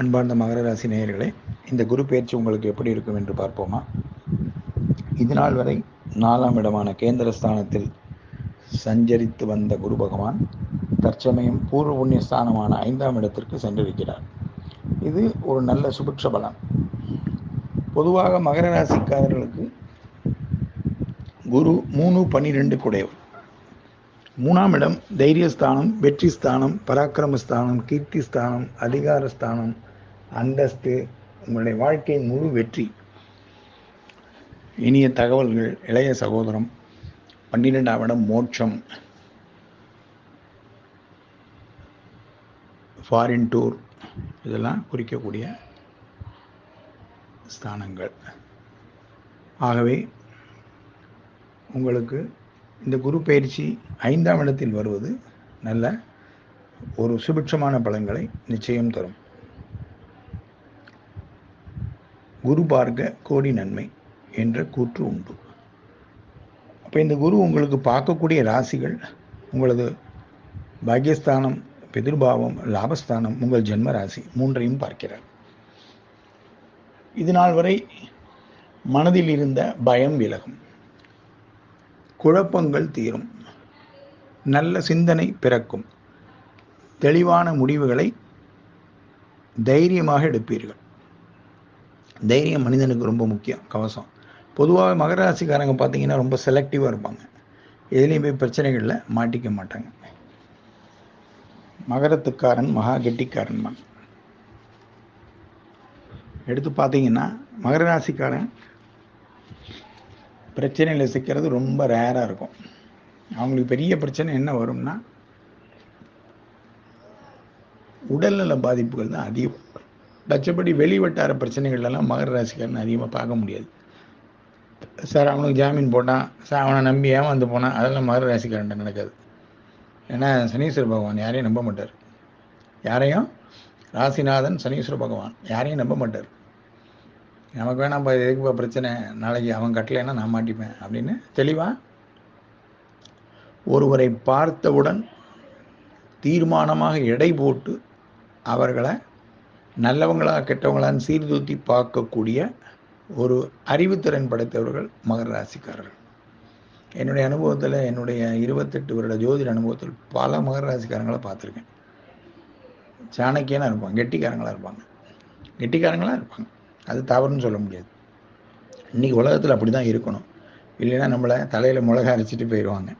அன்பார்ந்த மகர ராசி நேயர்களே, இந்த குரு பெயர்ச்சி உங்களுக்கு எப்படி இருக்கும் என்று பார்ப்போமா? இதுநாள் வரை 4ஆம் இடமான கேந்திரஸ்தானத்தில் சஞ்சரித்து வந்த குரு பகவான் தற்சமயம் பூர்வ புண்ணிய ஸ்தானமான 5ஆம் இடத்திற்கு சென்றிருக்கிறார். இது ஒரு நல்ல சுபிட்ச பலன். பொதுவாக மகர ராசிக்காரர்களுக்கு குரு 3-12 குடையவர். 3ஆம் இடம் தைரியஸ்தானம், வெற்றி ஸ்தானம், பராக்கிரமஸ்தானம், கீர்த்தி ஸ்தானம், அதிகாரஸ்தானம், அந்தஸ்து, உங்களுடைய வாழ்க்கையின் முழு வெற்றி, இனிய தகவல்கள், இளைய சகோதரம். 12ஆம் இடம் மோட்சம், ஃபாரின் டூர், இதெல்லாம் குறிக்கக்கூடிய ஸ்தானங்கள். ஆகவே உங்களுக்கு இந்த குரு பயிற்சி 5ஆம் இடத்தில் வருவது நல்ல ஒரு சுபிட்சமான பலன்களை நிச்சயம் தரும். குரு பார்க்க கோடி நன்மை என்ற கூற்று உண்டு. அப்போ இந்த குரு உங்களுக்கு பார்க்கக்கூடிய ராசிகள் உங்களது பாக்கியஸ்தானம், பிதிர்பாவம், லாபஸ்தானம், உங்கள் ஜென்ம ராசி 3ஐயும் பார்க்கிறார். இது நாள் வரை மனதில் இருந்த பயம் விலகும், குழப்பங்கள் தீரும், நல்ல சிந்தனை பிறக்கும், தெளிவான முடிவுகளை தைரியமாக எடுப்பீர்கள். தைரியம் மனிதனுக்கு ரொம்ப முக்கியம், கவசம். பொதுவாக மகர ராசிக்காரங்க பார்த்தீங்கன்னா ரொம்ப செலக்டிவாக இருப்பாங்க, எதுலேயும் போய் பிரச்சனைகளில் மாட்டிக்க மாட்டாங்க. மகரத்துக்காரன் மகா கெட்டிக்காரன் தான். எடுத்து பார்த்தீங்கன்னா மகர ராசிக்காரன் பிரச்சனையில் சிக்கிறது ரொம்ப ரேராக இருக்கும். அவங்களுக்கு பெரிய பிரச்சனை என்ன வரும்னா உடல்நல பாதிப்புகள் தான் அதிகம். மற்றபடி வெளிவட்டார பிரச்சனைகள்லாம் மகர ராசிக்காரன் அதிகமாக பார்க்க முடியாது. சார் அவனுக்கு ஜாமீன் போட்டான், சார் அவனை நம்பி ஏமாந்து போனான், அதெல்லாம் மகர ராசிக்காரன் நடக்காது. ஏன்னா சனீஸ்வர பகவான் யாரையும் நம்ப மாட்டார். யாரையும், ராசிநாதன் சனீஸ்வர பகவான் யாரையும் நம்ப மாட்டார். நமக்கு வேணாம்ப்பா, எதுக்குப்பா பிரச்சனை, நாளைக்கு அவன் கட்டலைன்னா நான் மாட்டிப்பேன் அப்படின்னு தெளிவாக ஒருவரை பார்த்தவுடன் தீர்மானமாக எடை போட்டு அவர்களை நல்லவங்களா கெட்டவங்களான்னு சீர்தூத்தி பார்க்கக்கூடிய ஒரு அறிவுத்திறன் படைத்தவர்கள் மகர ராசிக்காரர்கள். என்னுடைய அனுபவத்தில், என்னுடைய 28 வருட ஜோதிட அனுபவத்தில் பல மகர ராசிக்காரங்களை பார்த்துருக்கேன். சாணக்கியனாக இருப்பாங்க, கெட்டிக்காரங்களாக இருப்பாங்க. அது தவறுன்னு சொல்ல முடியாது. இன்றைக்கி உலகத்தில் அப்படி தான் இருக்கணும். இல்லைன்னா நம்மளை தலையில் மிளகா அரைச்சிட்டு போயிடுவாங்க.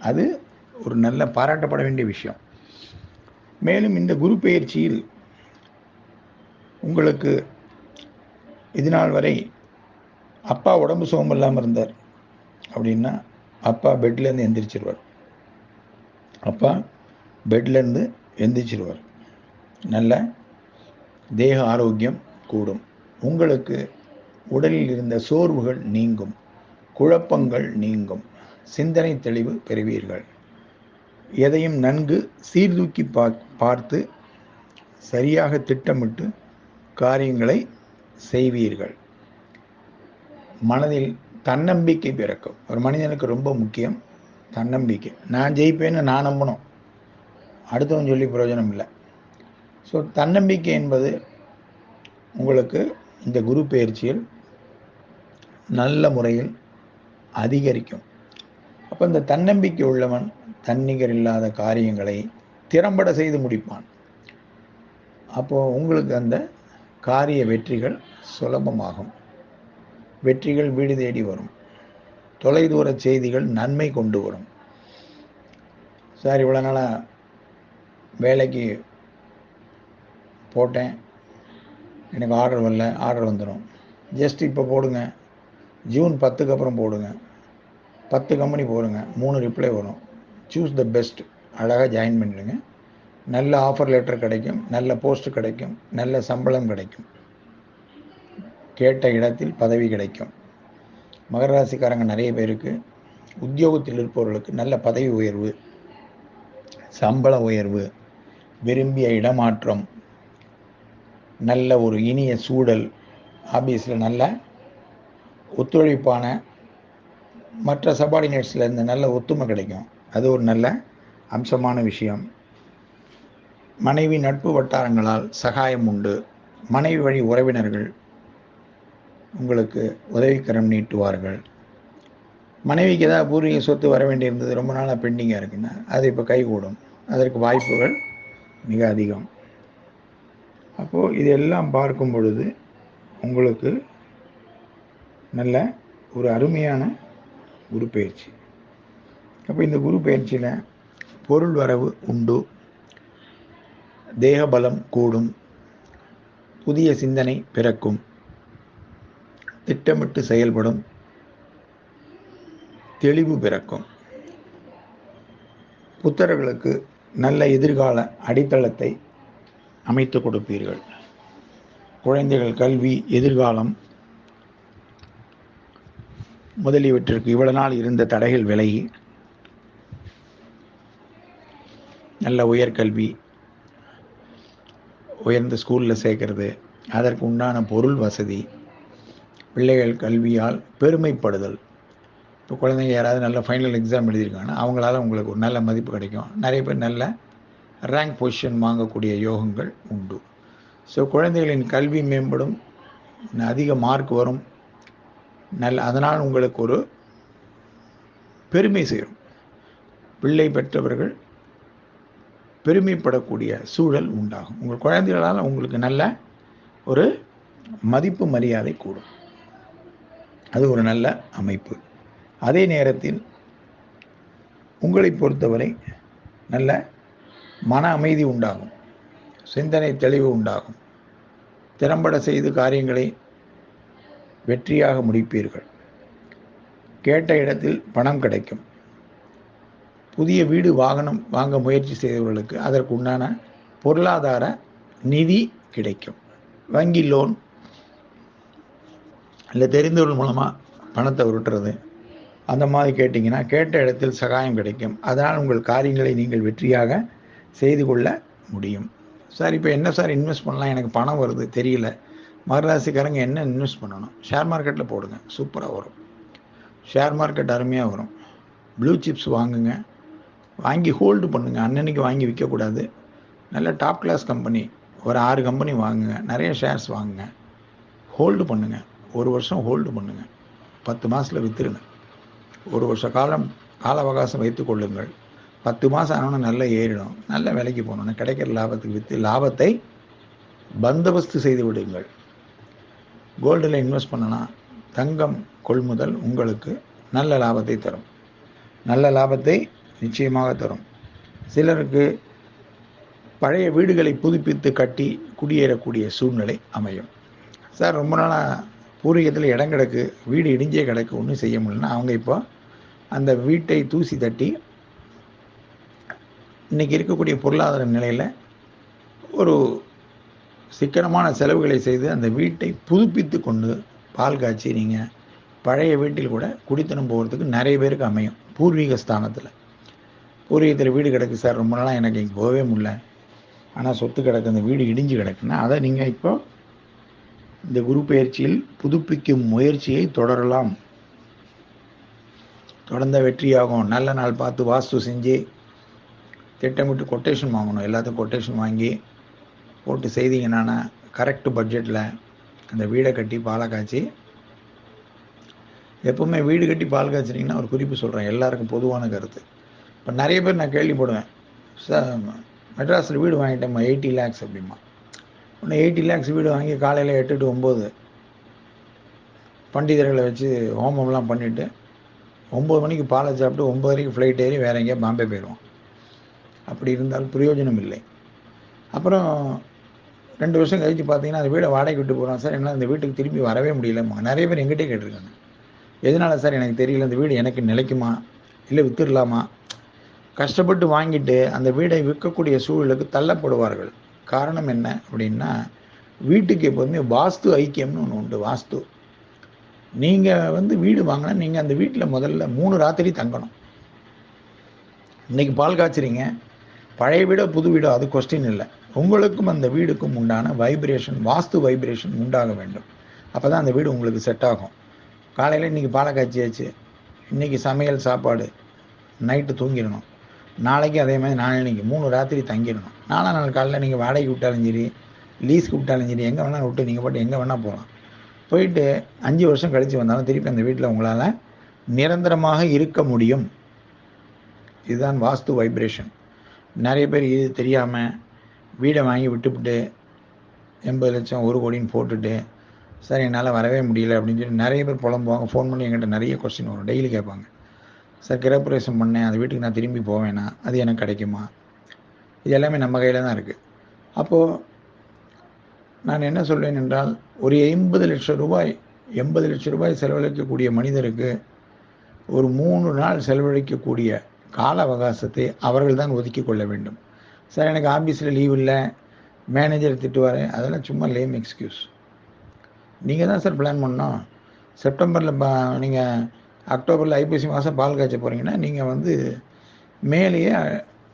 அது ஒரு நல்ல பாராட்டப்பட வேண்டிய விஷயம். மேலும் இந்த குரு பெயர்ச்சியில் உங்களுக்கு இது நாள் வரை அப்பா உடம்பு சுகம் இல்லாமல் இருந்தார் அப்படின்னா அப்பா பெட்லேருந்து எந்திரிச்சிருவார். நல்ல தேக ஆரோக்கியம் கூடும். உங்களுக்கு உடலில் இருந்த சோர்வுகள் நீங்கும், குழப்பங்கள் நீங்கும், சிந்தனை தெளிவு பெறுவீர்கள். எதையும் நன்கு சீர்தூக்கி பார்த்து சரியாக திட்டமிட்டு காரியங்களை செய்வீர்கள். மனதில் தன்னம்பிக்கை பிறக்கும். ஒரு மனிதனுக்கு ரொம்ப முக்கியம் தன்னம்பிக்கை. நான் ஜெயிப்பேன்னு நான் நம்பணும், அடுத்தவன் சொல்லி பிரயோஜனம் இல்லை. ஸோ தன்னம்பிக்கை என்பது உங்களுக்கு இந்த குரு பெயர்ச்சியில் நல்ல முறையில் அதிகரிக்கும். அப்போ இந்த தன்னம்பிக்கை உள்ளவன் தன்னிகர் இல்லாத காரியங்களை திறம்பட செய்து முடிப்பான். அப்போது உங்களுக்கு அந்த காரிய வெற்றிகள் சுலபமாகும். வெற்றிகள் வீடு தேடி வரும். தொலைதூர செய்திகள் நன்மை கொண்டு வரும். சார் இவ்வளோ நாளாக வேலைக்கு போட்டேன், எனக்கு ஆர்டர் வரல, ஆர்டர் வந்துடும். ஜஸ்ட் இப்போ போடுங்க, ஜூன் 10க்கு அப்புறம் போடுங்க, 10 கம்பெனி போடுங்க, 3 ரிப்ளை வரும். சூஸ் த பெஸ்ட், அழகாக ஜாயின் பண்ணிடுங்க. நல்ல ஆஃபர் லெட்டர் கிடைக்கும், நல்ல போஸ்ட் கிடைக்கும், நல்ல சம்பளம் கிடைக்கும், கேட்ட இடத்தில் பதவி கிடைக்கும். மகர ராசிக்காரங்க நிறைய பேருக்கு உத்தியோகத்தில் இருப்பவர்களுக்கு நல்ல பதவி உயர்வு, சம்பள உயர்வு, விரும்பிய இடமாற்றம், நல்ல ஒரு இனிய சூழல், ஆபீஸில் நல்ல ஒத்துழைப்பான மற்ற சபார்டினேட்ஸில் இருந்து நல்ல ஒத்துமை கிடைக்கும். அது ஒரு நல்ல அம்சமான விஷயம். மனைவி நட்பு வட்டாரங்களால் சகாயம் உண்டு. மனைவி வழி உறவினர்கள் உங்களுக்கு உதவிக்கரம் நீட்டுவார்கள். மனைவிக்கு ஏதாவது பூர்வீக சொத்து வர வேண்டியிருந்தது, ரொம்ப நாளாக பெண்டிங்காக இருக்குன்னா அது இப்போ கைகூடும். அதற்கு வாய்ப்புகள் மிக அதிகம். அப்போது இதெல்லாம் பார்க்கும் பொழுது உங்களுக்கு நல்ல ஒரு அருமையான குரு பயிற்சி. அப்போ இந்த குரு பயிற்சியில் பொருள் வரவு உண்டு, தேக பலம் கூடும், புதிய சிந்தனை பிறக்கும், திட்டமிட்டு செயல்படும் தெளிவு பிறக்கும். புத்தர்களுக்கு நல்ல எதிர்கால அடித்தளத்தை அமைத்து கொடுப்பீர்கள். குழந்தைகள் கல்வி, எதிர்காலம் முதலியவற்றிற்கு இவ்வளவு நாள் இருந்த தடைகள் விலகி நல்ல உயர்கல்வி, உயர்ந்த ஸ்கூலில் சேர்க்கறது, அதற்கு உண்டான பொருள் வசதி, பிள்ளைகள் கல்வியால் பெருமைப்படுதல். இப்போ குழந்தைங்க யாராவது நல்ல ஃபைனல் எக்ஸாம் எழுதியிருக்காங்கன்னா அவங்களால உங்களுக்கு ஒரு நல்ல மதிப்பு கிடைக்கும். நிறைய பேர் நல்ல ரேங்க் பொசிஷன் வாங்கக்கூடிய யோகங்கள் உண்டு. ஸோ குழந்தைகளின் கல்வி மேம்படும், அதிக மார்க் வரும், அதனால் உங்களுக்கு ஒரு பெருமை சேரும். பிள்ளை பெற்றவர்கள் பெருமைப்படக்கூடிய சூழல் உண்டாகும். உங்கள் குழந்தைகளால் உங்களுக்கு நல்ல ஒரு மதிப்பு மரியாதை கூடும். அது ஒரு நல்ல அமைப்பு. அதே நேரத்தில் உங்களை பொறுத்தவரை நல்ல மன அமைதி உண்டாகும், சிந்தனை தெளிவு உண்டாகும், திறம்பட செய்து காரியங்களை வெற்றியாக முடிப்பீர்கள். கேட்ட இடத்தில் பணம் கிடைக்கும். புதிய வீடு வாகனம் வாங்க முயற்சி செய்தவர்களுக்கு அதற்கு உண்டான பொருளாதார நிதி கிடைக்கும். வங்கி லோன் இல்லை தெரிந்தவர்கள் மூலமாக பணத்தை உருட்டுறது அந்த மாதிரி கேட்டிங்கன்னா கேட்ட இடத்தில் சகாயம் கிடைக்கும். அதனால் உங்கள் காரியங்களை நீங்கள் வெற்றியாக செய்து கொள்ள முடியும். சார் இப்போ என்ன சார் இன்வெஸ்ட் பண்ணலாம், எனக்கு பணம் வருது தெரியல. மகராசிக்காரங்க என்ன இன்வெஸ்ட் பண்ணணும்? ஷேர் மார்க்கெட்டில் போடுங்க, சூப்பராக வரும். ஷேர் மார்க்கெட் அருமையாக வரும். ப்ளூ சிப்ஸ் வாங்குங்க, வாங்கி ஹோல்டு பண்ணுங்கள். அன்னன்னைக்கு வாங்கி விற்கக்கூடாது. நல்ல டாப் கிளாஸ் கம்பெனி ஒரு 6 கம்பெனி வாங்குங்க, நிறைய ஷேர்ஸ் வாங்குங்க, ஹோல்டு பண்ணுங்கள். 1 வருஷம் ஹோல்டு பண்ணுங்கள், 10 மாதத்தில் விற்றுருங்க. 1 வருஷ கால அவகாசம் வைத்து கொள்ளுங்கள். 10 மாதம் ஆனோன்னு நல்லா ஏறிடும். நல்ல விலைக்கு போகணுன்னு கிடைக்கிற லாபத்துக்கு விற்று லாபத்தை பந்தோபஸ்து செய்து விடுங்கள். கோல்டில் இன்வெஸ்ட் பண்ணலாம். தங்கம் கொள்முதல் உங்களுக்கு நல்ல லாபத்தை தரும், நல்ல லாபத்தை நிச்சயமாக தரும். சிலருக்கு பழைய வீடுகளை புதுப்பித்து கட்டி குடியேறக்கூடிய சூழ்நிலை அமையும். சார் ரொம்ப நாளாக பூர்வீகத்தில் இடம் கிடக்கு, வீடு இடிஞ்சே கிடக்கு, ஒன்றும் செய்ய முடியலன்னா அவங்க இப்போ அந்த வீட்டை தூசி தட்டி இன்றைக்கி இருக்கக்கூடிய பொருளாதார நிலையில் ஒரு சிக்கனமான செலவுகளை செய்து அந்த வீட்டை புதுப்பித்து கொண்டு பால் காய்ச்சி நீங்கள் பழைய வீட்டில் கூட குடித்தனம் போகிறதுக்கு நிறைய பேருக்கு அமையும். பூர்வீக ஸ்தானத்தில் பூர்வீகத்தில் வீடு கிடக்கு சார், ரொம்ப நாளாக எனக்கு இங்கே போகவே முடியல, ஆனால் சொத்து கிடக்கு, அந்த வீடு இடிஞ்சு கிடக்குன்னா அதை நீங்கள் இப்போ இந்த குரு பயிற்சியில் புதுப்பிக்கும் முயற்சியை தொடரலாம். தொடர்ந்த வெற்றியாகும். நல்ல நாள் பார்த்து வாஸ்து செஞ்சு திட்டமிட்டு கொட்டேஷன் வாங்கணும். எல்லாத்துக்கும் கொட்டேஷன் வாங்கி போட்டு செய்தீங்கன்னா கரெக்ட் பட்ஜெட்டில் அந்த வீடை கட்டி பாலை காய்ச்சி, எப்போவுமே வீடு கட்டி பால் காய்ச்சிட்டிங்கன்னா ஒரு குறிப்பு சொல்கிறேன், எல்லாருக்கும் பொதுவான கருத்து. இப்போ நிறைய பேர் நான் கேள்விப்படுவேன், சார் மெட்ராஸில் வீடு வாங்கிட்டேம்மா 80 lakhs அப்படிமா. ஒன்று 80 lakhs வீடு வாங்கி காலையில் 8 to 9 பண்டிதர்களை வச்சு ஹோமம்லாம் பண்ணிவிட்டு 9 மணிக்கு பாலை சாப்பிட்டு 9 வரைக்கும் ஃப்ளைட் ஏறி வேறு எங்கேயா பாம்பே போயிடுவோம். அப்படி இருந்தால் பிரயோஜனம் இல்லை. அப்புறம் 2 வருஷம் கழித்து பார்த்தீங்கன்னா அந்த வீடை வாடகை விட்டு போகிறோம் சார், என்னால் இந்த வீட்டுக்கு திரும்பி வரவே முடியலம்மா. நிறைய பேர் எங்கிட்டே கேட்டிருக்காங்க, எதனால சார் எனக்கு தெரியல, இந்த வீடு எனக்கு நிலைக்குமா இல்லை வித்துடலாமா. கஷ்டப்பட்டு வாங்கிட்டு அந்த வீடை விற்கக்கூடிய சூழலுக்கு தள்ளப்படுவார்கள். காரணம் என்ன அப்படின்னா, வீட்டுக்கு எப்போதுமே வாஸ்து ஐக்கியம்னு ஒன்று உண்டு. வாஸ்து, நீங்கள் வீடு வாங்கினா நீங்கள் அந்த வீட்டில் முதல்ல 3 ராத்திரி தங்கணும். இன்றைக்கி பால் காய்ச்சிறீங்க, பழைய வீடோ புது வீடோ அது கொஸ்டின் இல்லை, உங்களுக்கும் அந்த வீடுக்கும் உண்டான வைப்ரேஷன், வாஸ்து வைப்ரேஷன் உண்டாக வேண்டும். அப்போ தான் அந்த வீடு உங்களுக்கு செட் ஆகும். காலையில் இன்றைக்கி பாலை காய்ச்சியாச்சு, இன்றைக்கி சமையல் சாப்பாடு, நைட்டு தூங்கிடணும். நாளைக்கு அதே மாதிரி நாளைக்கு 3 ராத்திரி தங்கிடணும். 4ஆம் நாள் காலையில் நீங்கள் வாடகைக்கு விட்டாலும் சரி, லீஸ்க்கு விட்டாலும் சரி, எங்கே வேணால் விட்டு நீங்கள் பாட்டு எங்கே வேணால் போகலாம். போயிட்டு 5 வருஷம் கழித்து வந்தாலும் திருப்பி அந்த வீட்டில் உங்களால் நிரந்தரமாக இருக்க முடியும். இதுதான் வாஸ்து வைப்ரேஷன். நிறைய பேர் இது தெரியாமல் வீடை வாங்கி விட்டுவிட்டு 80 லட்சம் 1 கோடின்னு போட்டுட்டு, சார் என்னால் வரவே முடியல அப்படின்னு சொல்லி நிறைய பேர் புலம்புவாங்க. ஃபோன் பண்ணி என்கிட்ட நிறைய கொஸ்டின் வரும், டெய்லி கேட்பாங்க. சார் கிரகப்பிரவேசம் பண்ணேன், அந்த வீட்டுக்கு நான் திரும்பி போவேனா, அது எனக்கு கிடைக்குமா? இது எல்லாமே நம்ம கையில் தான் இருக்குது. அப்போது நான் என்ன சொல்வேன் என்றால், ஒரு 80 லட்சம் ரூபாய் செலவழிக்கக்கூடிய மனிதருக்கு ஒரு 3 நாள் செலவழிக்கக்கூடிய கால அவகாசத்தை அவர்கள் தான் ஒதுக்கி கொள்ள வேண்டும். சார் எனக்கு ஆஃபீஸில் லீவ் இல்லை, மேனேஜர் திட்டுவார், அதெல்லாம் சும்மா லேம் எக்ஸ்கியூஸ். நீங்கள் தான் சார் பிளான் பண்ணோம். செப்டம்பரில் நீங்கள் அக்டோபரில் ஐப்பசி மாதம் பால் காய்ச்ச போகிறீங்கன்னா நீங்கள் மேலேயே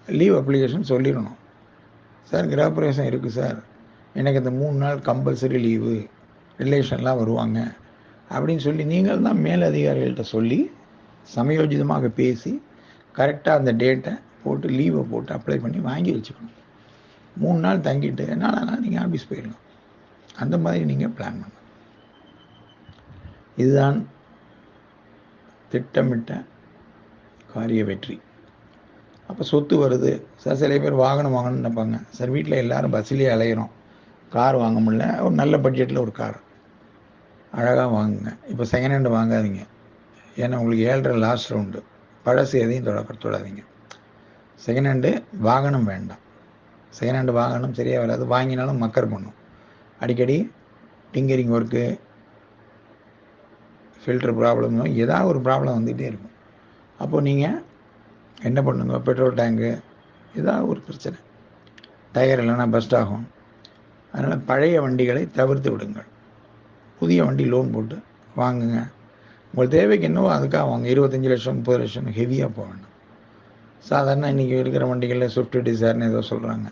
லீவ் அப்ளிகேஷன் சொல்லிடணும். சார் கிரகப்பிரவேசம் இருக்குது சார், எனக்கு இந்த 3 நாள் கம்பல்சரி லீவு, ரிலேஷன்லாம் வருவாங்க அப்படின்னு சொல்லி நீங்கள் தான் மேலதிகாரிகள்கிட்ட சொல்லி சமயோஜிதமாக பேசி கரெக்டாக அந்த டேட்டை போட்டு லீவை போட்டு அப்ளை பண்ணி வாங்கி வச்சுக்கணும். 3 நாள் தங்கிட்டு 4ஆம் நாள் நீங்கள் ஆஃபீஸ் போயிடலாம். அந்த மாதிரி நீங்கள் பிளான் பண்ணணும். இதுதான் திட்டமிட்ட காரிய வெற்றி. அப்போ சொத்து வருது சார். சில பேர் வாகனம் வாங்கணும்னு நினைப்பாங்க. சார் வீட்டில் எல்லோரும் பஸ்ஸிலே அலையிறோம், கார் வாங்க முடியல. ஒரு நல்ல பட்ஜெட்டில் ஒரு கார் அழகாக வாங்குங்க. இப்போ செகண்ட் ஹேண்டு வாங்காதீங்க, ஏன்னா உங்களுக்கு 7.5 லாஸ்ட் ரவுண்டு. பழசு எதையும் தொடாதீங்க. செகண்ட் ஹேண்டு வாகனம் வேண்டாம். செகண்ட் ஹேண்டு வாகனம் சரியாக வராது, வாங்கினாலும் மக்கர் பண்ணும். அடிக்கடி டிங்கரிங் ஒர்க்கு, ஃபில்டர் ப்ராப்ளம், ஏதாவது ஒரு ப்ராப்ளம் வந்துகிட்டே இருக்கும். அப்போது நீங்கள் என்ன பண்ணுங்க, பெட்ரோல் டேங்கு ஏதாவது ஒரு பிரச்சனை, டயர் இல்லைன்னா பஸ்ட் ஆகும். அதனால் பழைய வண்டிகளை தவிர்த்து விடுங்கள். புதிய வண்டி லோன் போட்டு வாங்குங்க. உங்கள் தேவைக்கு என்னவோ அதுக்காக வாங்க. 25 லட்சம் 30 லட்சம் ஹெவியாக போக வேண்டாம். சாதாரண இன்றைக்கி இருக்கிற வண்டிகளில் ஸ்விஃப்ட் டிசைர்னு ஏதோ சொல்கிறாங்க,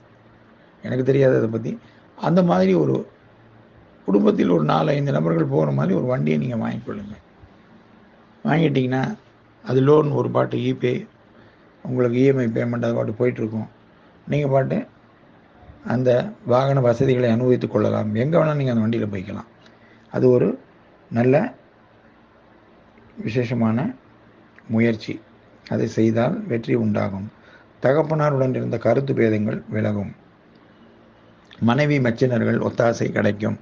எனக்கு தெரியாது அதை பற்றி. அந்த மாதிரி ஒரு குடும்பத்தில் ஒரு 4-5 நபர்கள் போகிற மாதிரி ஒரு வண்டியை நீங்கள் வாங்கிக்கொள்ளுங்க. வாங்கிட்டிங்கன்னா அது லோன் ஒரு பாட்டு இபே, உங்களுக்கு இஎம்ஐ பேமெண்ட் அது பாட்டு போயிட்டுருக்கும். நீங்கள் பாட்டு அந்த வாகன வசதிகளை அனுபவித்து கொள்ளலாம். எங்கே வேணால் நீங்கள் அந்த வண்டியில் போய்க்கலாம். அது ஒரு நல்ல விசேஷமான முயற்சி. அதை செய்தால் வெற்றி உண்டாகும். தகப்பனாருடன் இருந்த கருத்து பேதங்கள் விலகும். மனைவி மச்சினர்கள் ஒத்தாசை கிடைக்கும்.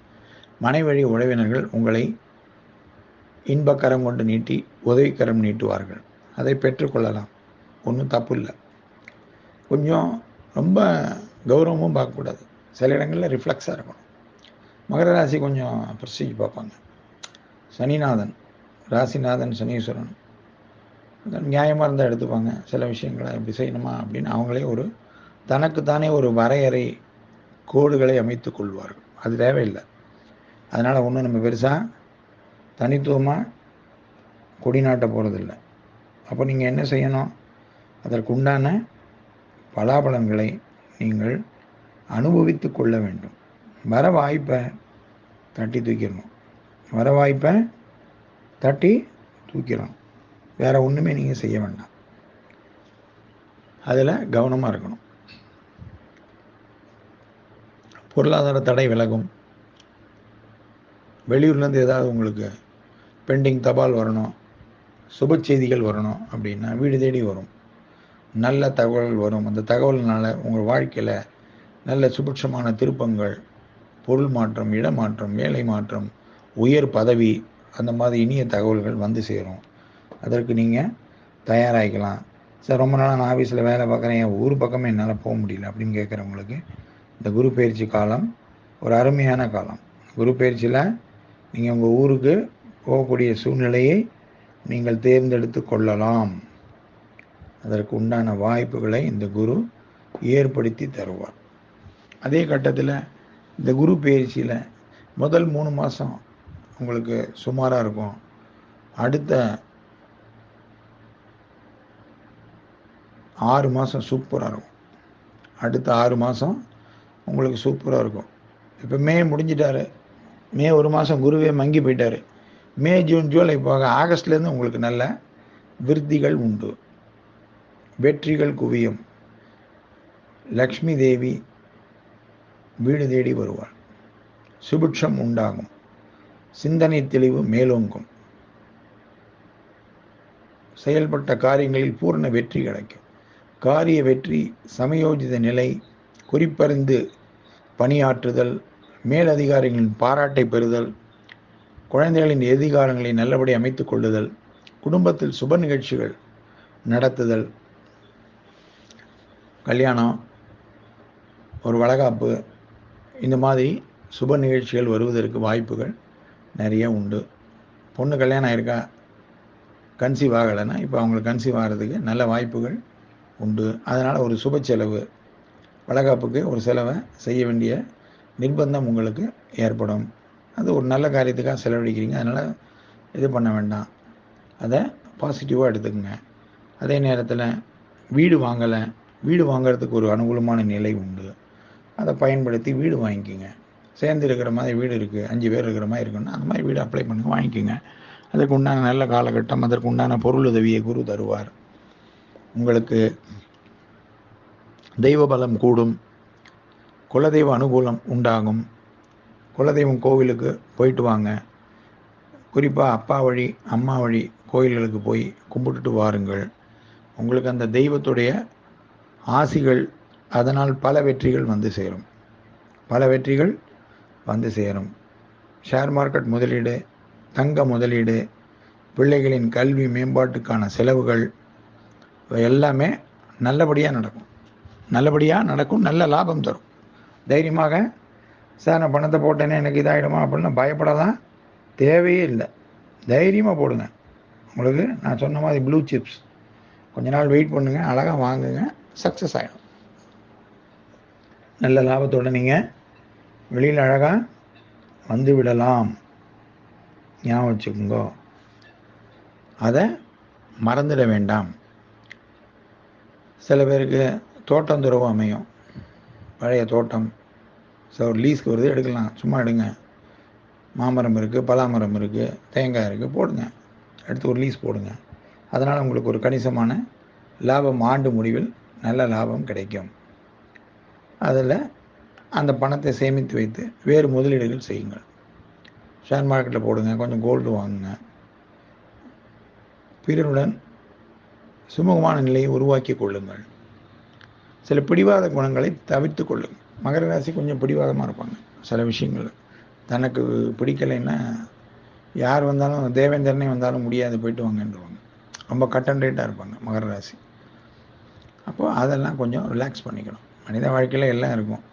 மனைவழி உறவினர்கள் உங்களை இன்பக்கரம் கொண்டு நீட்டி உதவிக்கரம் நீட்டுவார்கள். அதை பெற்றுக்கொள்ளலாம். ஒன்றும் தப்பு இல்லை. கொஞ்சம் ரொம்ப கௌரவமும் பார்க்கக்கூடாது. சில இடங்களில் ரிஃப்ளெக்ஸாக இருக்கணும். மகர ராசி கொஞ்சம் ப்ரெஸ்டீஜ் பார்ப்பாங்க. சனிநாதன், ராசிநாதன் சனீஸ்வரன் நியாயமாக இருந்தால் எடுத்துப்பாங்க. சில விஷயங்களை இப்படி செய்யணுமா அப்படின்னு அவங்களே ஒரு தனக்குத்தானே ஒரு வரையறை கோடுகளை அமைத்து கொள்வார்கள். அது தேவையில்லை. அதனால் ஒன்றும் நம்ம பெருசாக தனித்துவமாக கொடி நாட்ட போகிறதில்லை. அப்போ நீங்கள் என்ன செய்யணும், அதற்குண்டான பலாபலன்களை நீங்கள் அனுபவித்து கொள்ள வேண்டும். வர வாய்ப்பை தட்டி தூக்கிடணும். வர வாய்ப்பை தட்டி தூக்கிடணும். வேறு ஒன்றுமே நீங்கள் செய்ய வேண்டாம். அதில் கவனமாக இருக்கணும். பொருளாதார தடை விலகும். வெளியூர்லேருந்து ஏதாவது உங்களுக்கு பெண்டிங் தபால் வரணும், சுப செய்திகள் வரணும் அப்படின்னா வீடு தேடி வரும். நல்ல தகவல்கள் வரும். அந்த தகவல்னால உங்கள் வாழ்க்கையில் நல்ல சுபிட்சமான திருப்பங்கள், பொருள் மாற்றம், இடமாற்றம், வேலை மாற்றம், உயர் பதவி, அந்த மாதிரி இனிய தகவல்கள் வந்து சேரும். அதற்கு நீங்கள் தயாராகிக்கலாம். சார் ரொம்ப நாளாக நான் ஆஃபீஸில் வேலை பார்க்குறேன், என் ஊர் பக்கமே என்னால் போக முடியல அப்படின்னு கேட்குறவங்களுக்கு இந்த குரு பயிற்சி காலம் ஒரு அருமையான காலம். குரு பயிற்சியில் நீங்கள் உங்கள் ஊருக்கு போகக்கூடிய சூழ்நிலையை நீங்கள் தேர்ந்தெடுத்து கொள்ளலாம். அதற்கு உண்டான வாய்ப்புகளை இந்த குரு ஏற்படுத்தி தருவார். அதே கட்டத்தில் இந்த குரு பயிற்சியில் முதல் 3 மாதம் உங்களுக்கு சுமாராக இருக்கும். அடுத்த 6 மாதம் சூப்பராக இருக்கும். அடுத்த 6 மாதம் உங்களுக்கு சூப்பராக இருக்கும். இப்போ மே முடிஞ்சிட்டாரு. மே 1 மாதம் குருவே மங்கி போயிட்டார். மே, ஜூன், ஜூலை போக ஆகஸ்ட்லேருந்து உங்களுக்கு நல்ல விருத்திகள் உண்டு. வெற்றிகள் குவியும். லக்ஷ்மி தேவி வீடு தேடி வருவாள். சுபிட்சம் உண்டாகும். சிந்தனை தெளிவு மேலோங்கும். செயல்பட்ட காரியங்களில் பூர்ண வெற்றி கிடைக்கும். காரிய வெற்றி, சமயோஜித நிலை, குறிப்பறிந்து பணியாற்றுதல், மேலதிகாரிகளின் பாராட்டை பெறுதல், குழந்தைகளின் எதிர்காலங்களை நல்லபடி அமைத்துக் கொள்ளுதல், குடும்பத்தில் சுப நிகழ்ச்சிகள் நடத்துதல், கல்யாணம், ஒரு வளகாப்பு, இந்த மாதிரி சுப நிகழ்ச்சிகள் வருவதற்கு வாய்ப்புகள் நிறைய உண்டு. பொண்ணு கல்யாணம் ஆயிருக்கா, கன்சீவ் ஆகலைன்னா இப்போ அவங்களுக்கு கன்சீவ் ஆகிறதுக்கு நல்ல வாய்ப்புகள் உண்டு. அதனால் ஒரு சுப செலவு, வளகாப்புக்கு ஒரு செலவை செய்ய வேண்டிய நிர்பந்தம் உங்களுக்கு ஏற்படும். அது ஒரு நல்ல காரியத்துக்காக செலவழிக்கிறீங்க, அதனால் இது பண்ண வேண்டாம், அதை பாசிட்டிவாக எடுத்துக்கங்க. அதே நேரத்தில் வீடு வாங்கலை, வீடு வாங்கிறதுக்கு ஒரு அனுகூலமான நிலை உண்டு, அதை பயன்படுத்தி வீடு வாங்கிக்கோங்க. சேர்ந்து இருக்கிற மாதிரி வீடு இருக்குது, 5 பேர் இருக்கிற மாதிரி இருக்குன்னா அந்த மாதிரி வீடு அப்ளை பண்ணுங்க, வாங்கிக்கோங்க. அதற்கு உண்டான நல்ல காலகட்டம், அதற்கு உண்டான பொருள் உதவியை குரு தருவார். உங்களுக்கு தெய்வ பலம் கூடும். குலதெய்வ அனுகூலம் உண்டாகும். குலதெய்வம் கோவிலுக்கு போயிட்டு வாங்க. குறிப்பாக அப்பா வழி அம்மா வழி கோயில்களுக்கு போய் கும்பிட்டுட்டு வாருங்கள். உங்களுக்கு அந்த தெய்வத்துடைய ஆசிகள், அதனால் பல வெற்றிகள் வந்து சேரும். பல வெற்றிகள் வந்து சேரும். ஷேர் மார்க்கெட் முதலீடு, தங்க முதலீடு, பிள்ளைகளின் கல்வி மேம்பாட்டுக்கான செலவுகள் எல்லாமே நல்லபடியாக நடக்கும். நல்லபடியாக நடக்கும், நல்ல லாபம் தரும். தைரியமாக, சார் நான் பணத்தை போட்டேனே எனக்கு இதாகிடுமா அப்படின்னா பயப்படலாம் தேவையே இல்லை. தைரியமாக போடுங்க. உங்களுக்கு நான் சொன்ன மாதிரி ப்ளூ சிப்ஸ் கொஞ்ச நாள் வெயிட் பண்ணுங்கள், அழகாக வாங்குங்க, சக்ஸஸ் ஆகிடும். நல்ல லாபத்தோடு நீங்கள் வெளியில் அழகாக வந்து விடலாம். ஞாபகம் வச்சுக்கோங்க, அதை மறந்துட வேண்டாம். சில பேருக்கு தோட்டம் துறவு அமையும், பழைய தோட்டம், ஸோ லீஸ்க்கு வருது எடுக்கலாம், சும்மா எடுங்க. மாமரம் இருக்குது, பலாமரம் இருக்குது, தேங்காய் இருக்குது, போடுங்க, எடுத்து ஒரு லீஸ் போடுங்க. அதனால் உங்களுக்கு ஒரு கணிசமான லாபம், ஆண்டு முடிவில் நல்ல லாபம் கிடைக்கும். அதில் அந்த பணத்தை சேமித்து வைத்து வேறு முதலீடுகள் செய்யுங்கள். ஷேர் மார்க்கெட்டில் போடுங்க, கொஞ்சம் கோல்டு வாங்குங்க. பிறருடன் சுமூகமான நிலையை உருவாக்கி கொள்ளுங்கள். சில பிடிவாத குணங்களை தவிர்த்து கொள்ளுங்கள். மகர ராசி கொஞ்சம் பிடிவாதமாக இருப்பாங்க. சில விஷயங்கள் தனக்கு பிடிக்கலைன்னா யார் வந்தாலும், தேவேந்திரனே வந்தாலும் முடியாது, போயிட்டு வாங்கன்றவாங்க. ரொம்ப கட் அண்ட் ரைட்டாக இருப்பாங்க மகர ராசி. அப்போது அதெல்லாம் கொஞ்சம் ரிலாக்ஸ் பண்ணிக்கணும். மனித வாழ்க்கையில் எல்லாம் இருக்கும்.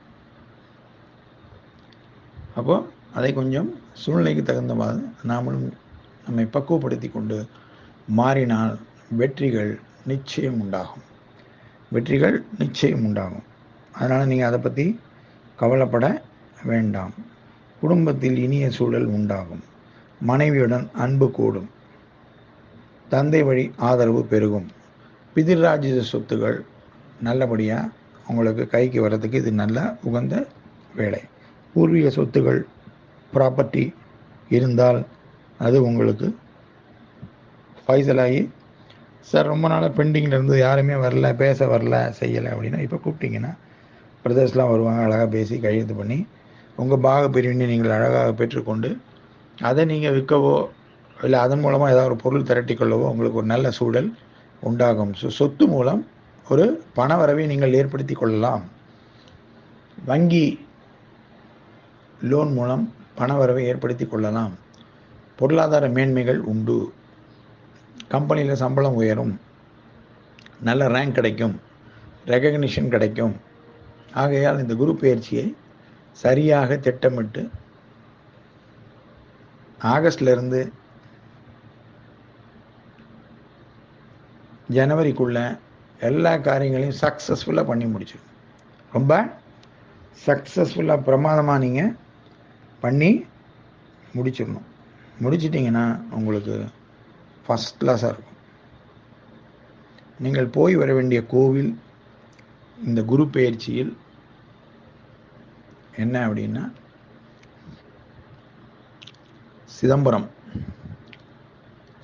அப்போது அதை கொஞ்சம் சூழ்நிலைக்கு தகுந்தவாறு நாமளும் நம்மை பக்குவப்படுத்தி கொண்டு மாறினால் வெற்றிகள் நிச்சயம் உண்டாகும். வெற்றிகள் நிச்சயம் உண்டாகும். அதனால் நீங்கள் அதை பற்றி கவலைப்பட வேண்டாம். குடும்பத்தில் இனிய சூழல் உண்டாகும். மனைவியுடன் அன்பு கூடும். தந்தை வழி ஆதரவு பெருகும். பிதிர்ராஜ்ய சொத்துகள் நல்லபடியாக உங்களுக்கு கைக்கு வர்றதுக்கு இது நல்ல உகந்த வேலை. பூர்வீக சொத்துகள், ப்ராப்பர்ட்டி இருந்தால் அது உங்களுக்கு ஃபைசலாகி, சார் ரொம்ப நாளாக பெண்டிங்கில் இருந்து யாருமே வரல, பேச வரல, செய்யலை அப்படின்னா இப்போ கூப்பிட்டிங்கன்னா பிரதர்ஸ்லாம் வருவாங்க, அழகாக பேசி கையெழுத்து பண்ணி உங்கள் பாக பிரிவினை நீங்கள் அழகாக பெற்றுக்கொண்டு அதை நீங்கள் விற்கவோ இல்லை அதன் மூலமாக ஏதாவது ஒரு பொருள் திரட்டிக்கொள்ளவோ உங்களுக்கு ஒரு நல்ல சூழல் உண்டாகும். சொத்து மூலம் ஒரு பண வரவை நீங்கள் ஏற்படுத்தி கொள்ளலாம். வங்கி லோன் மூலம் பண வரவை ஏற்படுத்தி கொள்ளலாம். பொருளாதார மேன்மைகள் உண்டு. கம்பெனியில் சம்பளம் உயரும், நல்ல ரேங்க் கிடைக்கும், ரெகக்னிஷன் கிடைக்கும். ஆகையால் இந்த குரு பயிற்சியை சரியாக திட்டமிட்டு ஆகஸ்ட்லேருந்து ஜனவரிக்குள்ள எல்லா காரியங்களையும் சக்ஸஸ்ஃபுல்லாக பண்ணி முடிச்சிடும். ரொம்ப சக்ஸஸ்ஃபுல்லாக பிரமாதமாக நீங்கள் பண்ணி முடிச்சிடணும். முடிச்சிட்டிங்கன்னா உங்களுக்கு ஃபஸ்ட் கிளாஸாக இருக்கும். நீங்கள் போய் வர வேண்டிய கோவில் இந்த குரு பெயர்ச்சியில் என்ன அப்படின்னா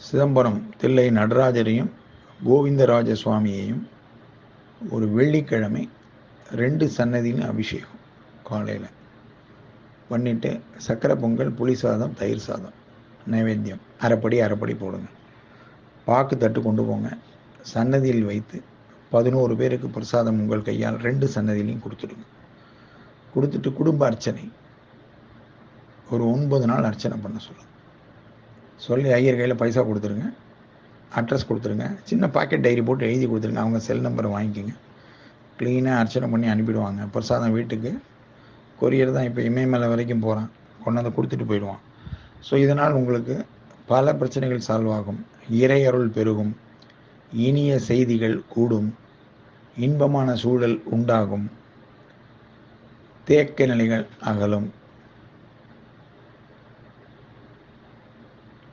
சிதம்பரம் தில்லை நடராஜரையும் கோவிந்தராஜ சுவாமியையும் ஒரு வெள்ளிக்கிழமை 2 சன்னதியிலும் அபிஷேகம் காலையில் பண்ணிவிட்டு சக்கரை பொங்கல், புளி சாதம், தயிர் சாதம் நைவேத்தியம் அரைப்படி போடுங்க. பாக்கு தட்டு கொண்டு போங்க, சன்னதியில் வைத்து 11 பேருக்கு பிரசாதம் உங்கள் கையால் 2 சன்னதியிலையும் கொடுத்துடுங்க. கொடுத்துட்டு குடும்ப அர்ச்சனை ஒரு 9 நாள் அர்ச்சனை பண்ண சொல்லி ஐயர் கையில் பைசா கொடுத்துருங்க, அட்ரஸ் கொடுத்துருங்க, சின்ன பாக்கெட் டைரி போட்டு எழுதி கொடுத்துருங்க. அவங்க செல் நம்பரை வாங்கிக்கோங்க. க்ளீனாக அர்ச்சனை பண்ணி அனுப்பிடுவாங்க. பிரசாதம் வீட்டுக்கு கொரியர் தான் இப்போ இமயமலை வரைக்கும் போகிறான், கொண்டாந்து கொடுத்துட்டு போயிடுவான். ஸோ இதனால் உங்களுக்கு பல பிரச்சனைகள் சால்வ் ஆகும், இறை அருள் பெருகும், இனிய செய்திகள் கூடும், இன்பமான சூழல் உண்டாகும், தேக்க நிலைகள் அகலும்,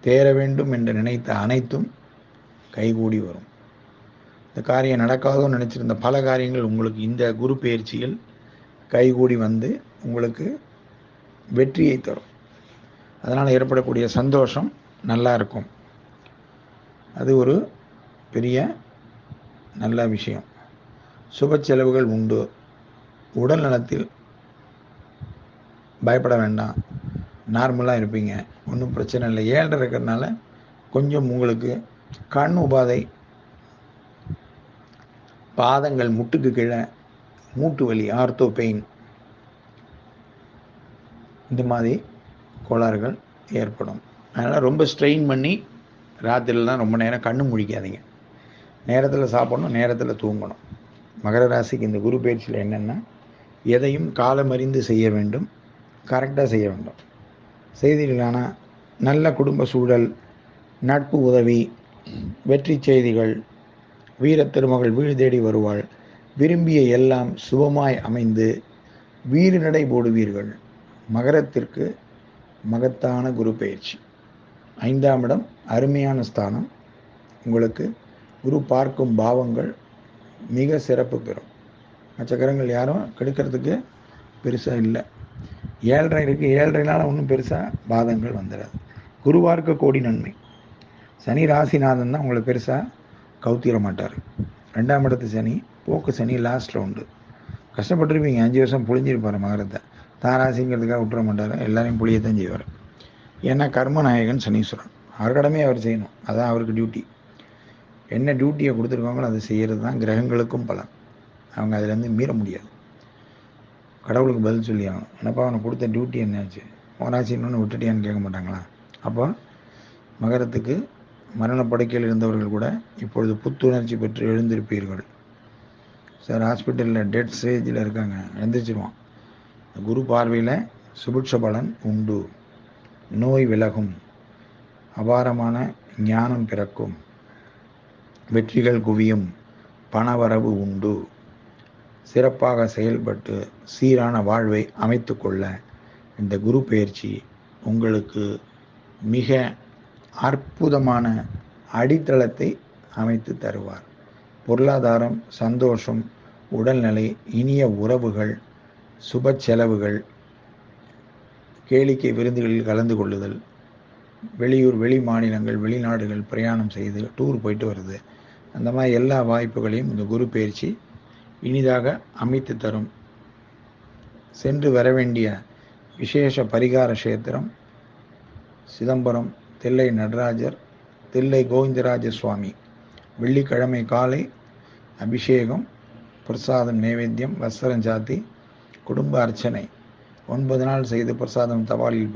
தேர வேண்டும் என்று நினைத்த அனைத்தும் கைகூடி வரும். இந்த காரியம் நடக்காதோ நினைச்சிருந்த பல காரியங்கள் உங்களுக்கு இந்த குரு பெயர்ச்சியில் கைகூடி வந்து உங்களுக்கு வெற்றியை தரும். அதனால் ஏற்படக்கூடிய சந்தோஷம் நல்லா இருக்கும். அது ஒரு பெரிய நல்ல விஷயம். சுப செலவுகள் உண்டு. உடல் நலத்தில் பயப்பட வேண்டாம், நார்மலாக இருப்பீங்க, ஒன்றும் பிரச்சனை இல்லை. 7 இருக்கிறதுனால கொஞ்சம் உங்களுக்கு கண் உபாதை, பாதங்கள் முட்டுக்கு கீழே மூட்டு வலி, ஆர்த்தோ பெயின், இந்த மாதிரி கோளாறுகள் ஏற்படும். அதனால் ரொம்ப ஸ்ட்ரெயின் பண்ணி ராத்திரிலாம் ரொம்ப நேரம் கண்ணு முழிக்காதீங்க. நேரத்தில் சாப்பிடணும், நேரத்தில் தூங்கணும். மகர ராசிக்கு இந்த குரு பயிற்சியில் என்னென்னா, எதையும் காலமறிந்து செய்ய வேண்டும், கரெக்டாக செய்ய வேண்டும். செய்திகளான நல்ல குடும்ப சூழல், நட்பு உதவி, வெற்றி செய்திகள், வீர திருமகள் வீடு தேடி வருவாள், விரும்பிய எல்லாம் சுபமாய் அமைந்து வீறு நடை போடுவீர்கள். மகரத்திற்கு மகத்தான குரு பயிற்சி. 5ஆம் இடம் அருமையான ஸ்தானம். உங்களுக்கு குரு பார்க்கும் பாவங்கள் மிக சிறப்பு பெறும். நட்சத்திரங்கள் யாரும் கெடுக்கிறதுக்கு பெருசாக இல்லை. 7.5 இருக்குது, 7.5நால ஒன்றும் பெருசாக பாதங்கள் வந்துடாது. குரு பார்க்க கோடி நன்மை. சனி ராசிநாதன் தான் உங்களை பெருசாக கவுத்திர மாட்டார். 2ஆம் இடத்து சனி, போக்கு சனி லாஸ்ட்டில் உண்டு. கஷ்டப்பட்டுருப்பீங்க, 5 வருஷம் புழிஞ்சிருப்பார் மகரத்தை. தான் ராசிங்கிறதுக்காக விட்டுற மாட்டார், எல்லாரையும் புளியத்தான் செய்வார். ஏன்னா கர்மநாயகன் சனீஸ்வரன், அவர் கடமையை அவர் செய்யணும், அதான் அவருக்கு டியூட்டி. என்ன டியூட்டியை கொடுத்துருக்காங்களோ அதை செய்கிறது தான் கிரகங்களுக்கும் பலன். அவங்க அதுலேருந்து மீற முடியாது. கடவுளுக்கு பதில் சொல்லி ஆகணும். என்னப்பா அவனை கொடுத்த டியூட்டி என்னாச்சு, போனாச்சின்னு விட்டுட்டியான்னு கேட்க மாட்டாங்களா? அப்போ மகரத்துக்கு மரணப்படுக்கையில் இருந்தவர்கள் கூட இப்பொழுது புத்துணர்ச்சி பெற்று எழுந்திருப்பீர்கள். சார் ஹாஸ்பிட்டலில் டெட் ஸ்டேஜில் இருக்காங்க, எழுந்திரிச்சிருவான். குரு பார்வையில் சுபிட்ச பலன் உண்டு, நோய் விலகும், அபாரமான ஞானம் பிறக்கும், வெற்றிகள் குவியும், பணவரவு உண்டு. சிறப்பாக செயல்பட்டு சீரான வாழ்வை அமைத்து கொள்ள இந்த குரு பெயர்ச்சி உங்களுக்கு மிக அற்புதமான அடித்தளத்தை அமைத்து தருவார். பொருளாதாரம், சந்தோஷம், உடல்நிலை, இனிய உறவுகள், சுப செலவுகள், கேளிக்கை விருந்துகளில் கலந்து கொள்ளுதல், வெளியூர், வெளி மாநிலங்கள், வெளிநாடுகள் பிரயாணம் செய்து டூர் போயிட்டு வருது, அந்த மாதிரி எல்லா வாய்ப்புகளையும் இந்த குரு பயிற்சி இனிதாக அமைத்து தரும். சென்று வர வேண்டிய விசேஷ பரிகார கஷேத்திரம் சிதம்பரம் தில்லை நடராஜர், தில்லை கோவிந்தராஜ சுவாமி. வெள்ளிக்கிழமை காலை அபிஷேகம், பிரசாதம், நைவேத்தியம், வஸ்திரம் சாத்தி குடும்ப அர்ச்சனை 9 நாள் செய்து பிரசாதம் தபாலில்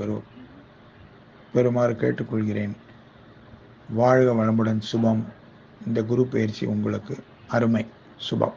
பெறுமாறு கேட்டுக்கொள்கிறேன். வாழ்க வளமுடன். சுபம். இந்த குரு பயிற்சி உங்களுக்கு அருமை. சுபம்.